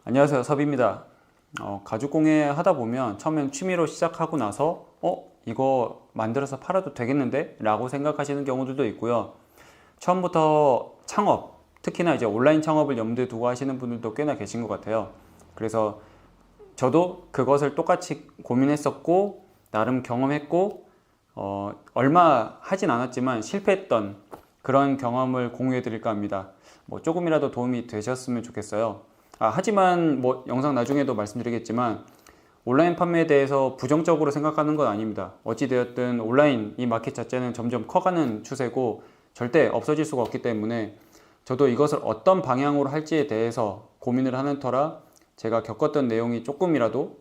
안녕하세요, 섭입니다. 가죽공예 하다 보면 처음엔 취미로 시작하고 나서 이거 만들어서 팔아도 되겠는데? 라고 생각하시는 경우들도 있고요. 처음부터 창업, 특히나 이제 온라인 창업을 염두에 두고 하시는 분들도 꽤나 계신 것 같아요. 그래서 저도 그것을 똑같이 고민했었고 나름 경험했고 얼마 하진 않았지만 실패했던 그런 경험을 공유해 드릴까 합니다. 조금이라도 도움이 되셨으면 좋겠어요. 하지만 영상 나중에도 말씀드리겠지만 온라인 판매에 대해서 부정적으로 생각하는 건 아닙니다. 어찌되었든 온라인 이 마켓 자체는 점점 커가는 추세고 절대 없어질 수가 없기 때문에 저도 이것을 어떤 방향으로 할지에 대해서 고민을 하는 터라 제가 겪었던 내용이 조금이라도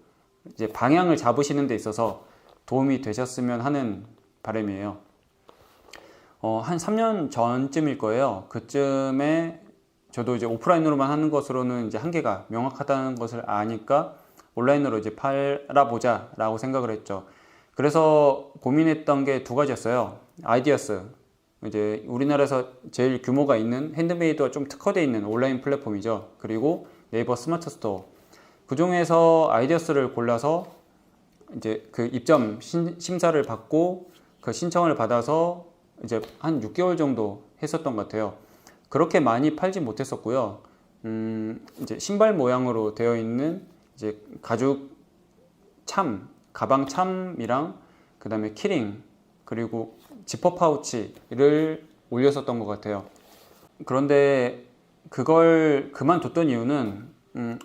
이제 방향을 잡으시는 데 있어서 도움이 되셨으면 하는 바람이에요. 한 3년 전쯤일 거예요. 그쯤에 저도 이제 오프라인으로만 하는 것으로는 이제 한계가 명확하다는 것을 아니까 온라인으로 이제 팔아보자 라고 생각을 했죠. 그래서 고민했던 게 두 가지였어요. 아이디어스. 이제 우리나라에서 제일 규모가 있는 핸드메이드가 좀 특화되어 있는 온라인 플랫폼이죠. 그리고 네이버 스마트 스토어. 그 중에서 아이디어스를 골라서 이제 그 입점 심사를 받고 그 신청을 받아서 이제 한 6개월 정도 했었던 것 같아요. 그렇게 많이 팔지 못했었고요. 이제 신발 모양으로 되어 있는 이제 가죽 참, 가방 참이랑 그 다음에 키링 그리고 지퍼 파우치를 올렸었던 것 같아요. 그런데 그걸 그만뒀던 이유는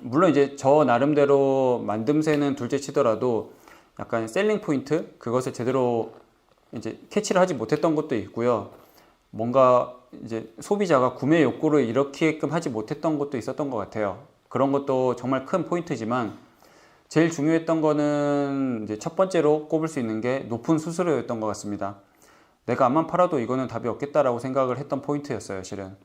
물론 이제 저 나름대로 만듦새는 둘째 치더라도 약간 셀링 포인트 그것을 제대로 이제 캐치를 하지 못했던 것도 있고요. 뭔가 이제 소비자가 구매 욕구를 일으키게끔 하지 못했던 것도 있었던 것 같아요. 그런 것도 정말 큰 포인트지만 제일 중요했던 거는 이제 첫 번째로 꼽을 수 있는 게 높은 수수료였던 것 같습니다. 내가 암만 팔아도 이거는 답이 없겠다라고 생각을 했던 포인트였어요, 실은.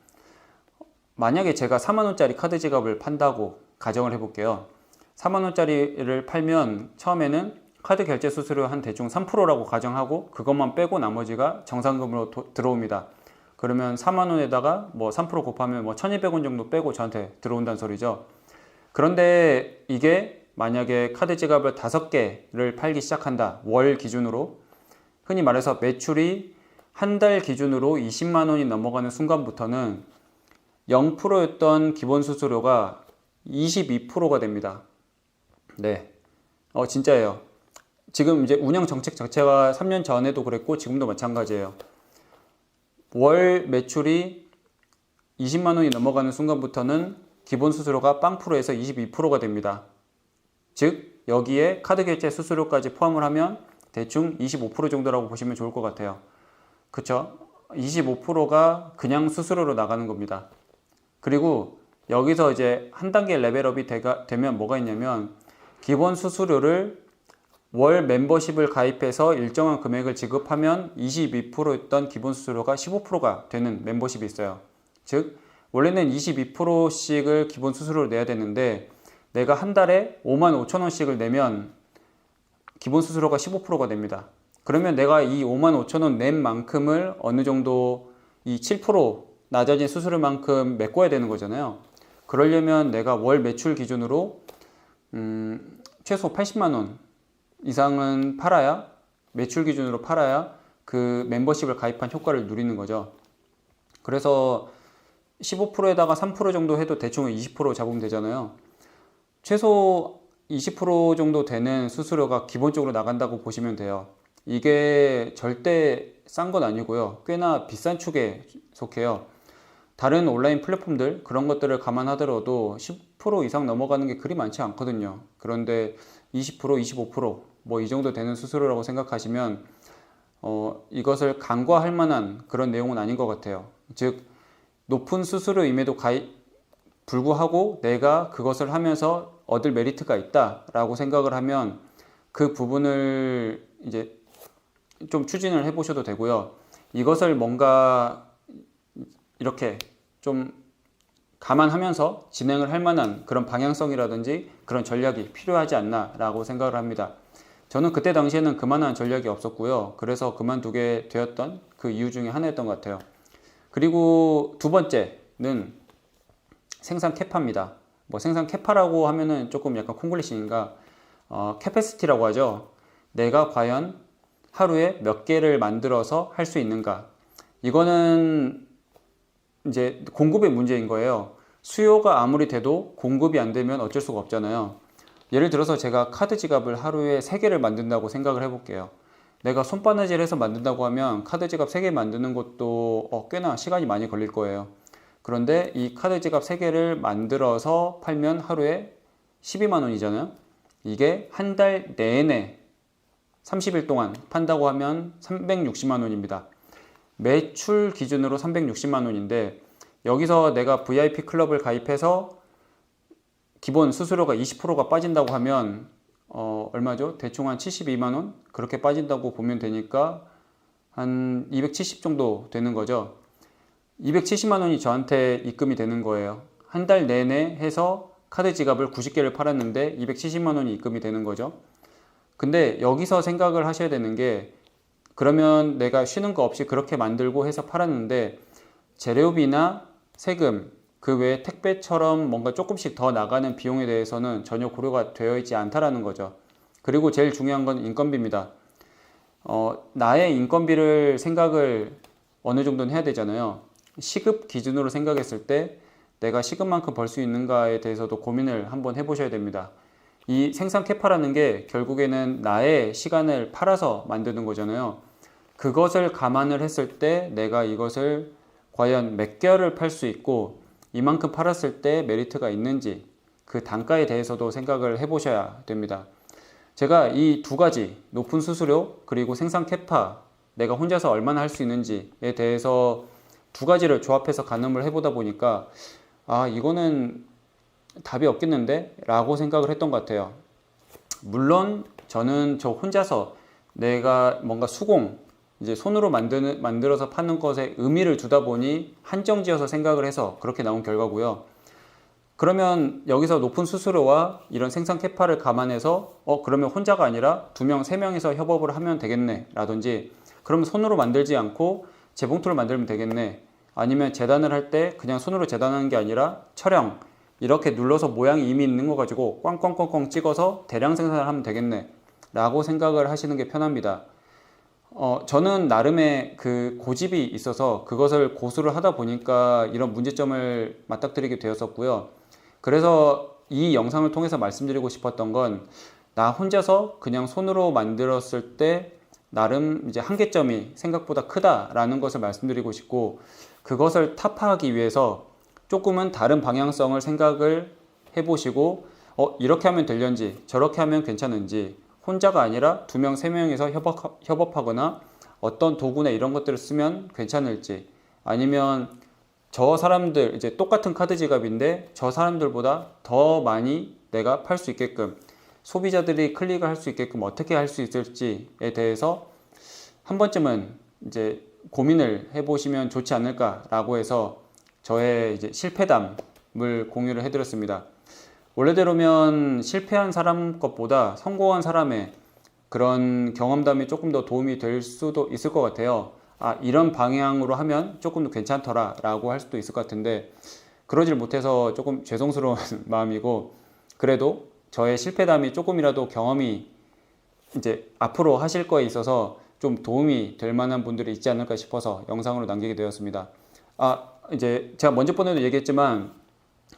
만약에 제가 4만원짜리 카드 지갑을 판다고 가정을 해볼게요. 4만원짜리를 팔면 처음에는 카드 결제 수수료 한 대충 3%라고 가정하고 그것만 빼고 나머지가 정산금으로 들어옵니다. 그러면 4만원에다가 3% 곱하면 1200원 정도 빼고 저한테 들어온다는 소리죠. 그런데 이게 만약에 카드 지갑을 5개를 팔기 시작한다. 월 기준으로. 흔히 말해서 매출이 한 달 기준으로 20만원이 넘어가는 순간부터는 0%였던 기본 수수료가 22%가 됩니다. 네. 진짜예요. 지금 이제 운영 정책 자체가 3년 전에도 그랬고 지금도 마찬가지예요. 월 매출이 20만 원이 넘어가는 순간부터는 기본 수수료가 0%에서 22%가 됩니다. 즉 여기에 카드 결제 수수료까지 포함을 하면 대충 25% 정도라고 보시면 좋을 것 같아요. 그쵸? 25%가 그냥 수수료로 나가는 겁니다. 그리고 여기서 이제 한 단계 레벨업이 되면 뭐가 있냐면 기본 수수료를 월 멤버십을 가입해서 일정한 금액을 지급하면 22%였던 기본 수수료가 15%가 되는 멤버십이 있어요. 즉 원래는 22%씩을 기본 수수료를 내야 되는데 내가 한 달에 55,000원씩을 내면 기본 수수료가 15%가 됩니다. 그러면 내가 이 55,000원 낸 만큼을 어느 정도 이 7% 낮아진 수수료만큼 메꿔야 되는 거잖아요. 그러려면 내가 월 매출 기준으로 최소 80만원 이상은 팔아야, 매출 기준으로 팔아야 그 멤버십을 가입한 효과를 누리는 거죠. 그래서 15%에다가 3% 정도 해도 대충 20% 잡으면 되잖아요. 최소 20% 정도 되는 수수료가 기본적으로 나간다고 보시면 돼요. 이게 절대 싼 건 아니고요. 꽤나 비싼 축에 속해요. 다른 온라인 플랫폼들 그런 것들을 감안하더라도 10% 이상 넘어가는 게 그리 많지 않거든요. 그런데 20%, 25% 이 정도 되는 수수료라고 생각하시면 이것을 간과할 만한 그런 내용은 아닌 것 같아요. 즉 높은 수수료임에도 불구하고 내가 그것을 하면서 얻을 메리트가 있다라고 생각을 하면 그 부분을 이제 좀 추진을 해보셔도 되고요. 이것을 뭔가 이렇게 좀 감안하면서 진행을 할 만한 그런 방향성이라든지 그런 전략이 필요하지 않나 라고 생각을 합니다. 저는 그때 당시에는 그만한 전략이 없었고요. 그래서 그만두게 되었던 그 이유 중에 하나였던 것 같아요. 그리고 두 번째는 생산 캐파입니다. 뭐 생산 캐파라고 하면은 조금 약간 콩글리시인가, 캐패시티라고 하죠. 내가 과연 하루에 몇 개를 만들어서 할 수 있는가. 이거는 이제 공급의 문제인 거예요. 수요가 아무리 돼도 공급이 안 되면 어쩔 수가 없잖아요. 예를 들어서 제가 카드 지갑을 하루에 3개를 만든다고 생각을 해볼게요. 내가 손바느질 해서 만든다고 하면 카드 지갑 3개 만드는 것도 꽤나 시간이 많이 걸릴 거예요. 그런데 이 카드 지갑 3개를 만들어서 팔면 하루에 12만 원이잖아요. 이게 한 달 내내 30일 동안 판다고 하면 360만 원입니다. 매출 기준으로 360만 원인데 여기서 내가 VIP 클럽을 가입해서 기본 수수료가 20%가 빠진다고 하면 얼마죠? 대충 한 72만 원? 그렇게 빠진다고 보면 되니까 한 270 정도 되는 거죠. 270만 원이 저한테 입금이 되는 거예요. 한 달 내내 해서 카드 지갑을 90개를 팔았는데 270만 원이 입금이 되는 거죠. 근데 여기서 생각을 하셔야 되는 게, 그러면 내가 쉬는 거 없이 그렇게 만들고 해서 팔았는데 재료비나 세금, 그 외에 택배처럼 뭔가 조금씩 더 나가는 비용에 대해서는 전혀 고려가 되어 있지 않다라는 거죠. 그리고 제일 중요한 건 인건비입니다. 나의 인건비를 생각을 어느 정도는 해야 되잖아요. 시급 기준으로 생각했을 때 내가 시급만큼 벌 수 있는가에 대해서도 고민을 한번 해보셔야 됩니다. 이 생산 캐파라는 게 결국에는 나의 시간을 팔아서 만드는 거잖아요. 그것을 감안을 했을 때 내가 이것을 과연 몇 개월을 팔 수 있고 이만큼 팔았을 때 메리트가 있는지, 그 단가에 대해서도 생각을 해보셔야 됩니다. 제가 이 두 가지, 높은 수수료 그리고 생산 캐파, 내가 혼자서 얼마나 할 수 있는지에 대해서 두 가지를 조합해서 가늠을 해보다 보니까 이거는 답이 없겠는데? 라고 생각을 했던 것 같아요. 물론 저는 저 혼자서 내가 뭔가 수공, 이제 손으로 만들어서 파는 것에 의미를 두다 보니 한정지어서 생각을 해서 그렇게 나온 결과고요. 그러면 여기서 높은 수수료와 이런 생산 캐파를 감안해서 그러면 혼자가 아니라 2명, 3명이서 협업을 하면 되겠네 라든지, 그러면 손으로 만들지 않고 재봉틀을 만들면 되겠네, 아니면 재단을 할 때 그냥 손으로 재단하는 게 아니라 촬영 이렇게 눌러서 모양이 이미 있는 거 가지고 꽝꽝꽝꽝 찍어서 대량 생산을 하면 되겠네 라고 생각을 하시는 게 편합니다. 저는 나름의 그 고집이 있어서 그것을 고수를 하다 보니까 이런 문제점을 맞닥뜨리게 되었었고요. 그래서 이 영상을 통해서 말씀드리고 싶었던 건, 나 혼자서 그냥 손으로 만들었을 때 나름 이제 한계점이 생각보다 크다라는 것을 말씀드리고 싶고, 그것을 타파하기 위해서 조금은 다른 방향성을 생각을 해보시고 이렇게 하면 되려는지 저렇게 하면 괜찮은지, 혼자가 아니라 2명, 3명이서 협업하거나 어떤 도구나 이런 것들을 쓰면 괜찮을지, 아니면 저 사람들, 이제 똑같은 카드 지갑인데 저 사람들보다 더 많이 내가 팔 수 있게끔, 소비자들이 클릭을 할 수 있게끔 어떻게 할 수 있을지에 대해서 한 번쯤은 이제 고민을 해보시면 좋지 않을까라고 해서 저의 이제 실패담을 공유를 해드렸습니다. 원래대로면 실패한 사람 것보다 성공한 사람의 그런 경험담이 조금 더 도움이 될 수도 있을 것 같아요. 이런 방향으로 하면 조금 더 괜찮더라 라고 할 수도 있을 것 같은데, 그러질 못해서 조금 죄송스러운 마음이고, 그래도 저의 실패담이 조금이라도 경험이 이제 앞으로 하실 거에 있어서 좀 도움이 될 만한 분들이 있지 않을까 싶어서 영상으로 남기게 되었습니다. 이제 제가 먼저 번에도 얘기했지만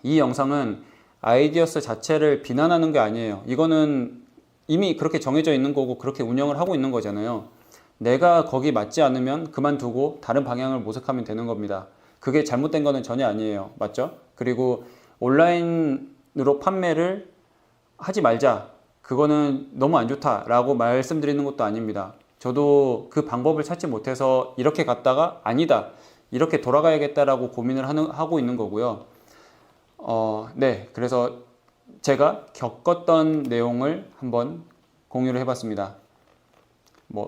이 영상은 아이디어스 자체를 비난하는 게 아니에요. 이거는 이미 그렇게 정해져 있는 거고 그렇게 운영을 하고 있는 거잖아요. 내가 거기 맞지 않으면 그만두고 다른 방향을 모색하면 되는 겁니다. 그게 잘못된 거는 전혀 아니에요. 맞죠? 그리고 온라인으로 판매를 하지 말자, 그거는 너무 안 좋다라고 말씀드리는 것도 아닙니다. 저도 그 방법을 찾지 못해서 이렇게 갔다가 아니다, 이렇게 돌아가야겠다라고 고민을 하고 있는 거고요. 네, 그래서 제가 겪었던 내용을 한번 공유를 해봤습니다.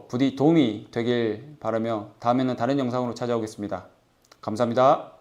부디 도움이 되길 바라며 다음에는 다른 영상으로 찾아오겠습니다. 감사합니다.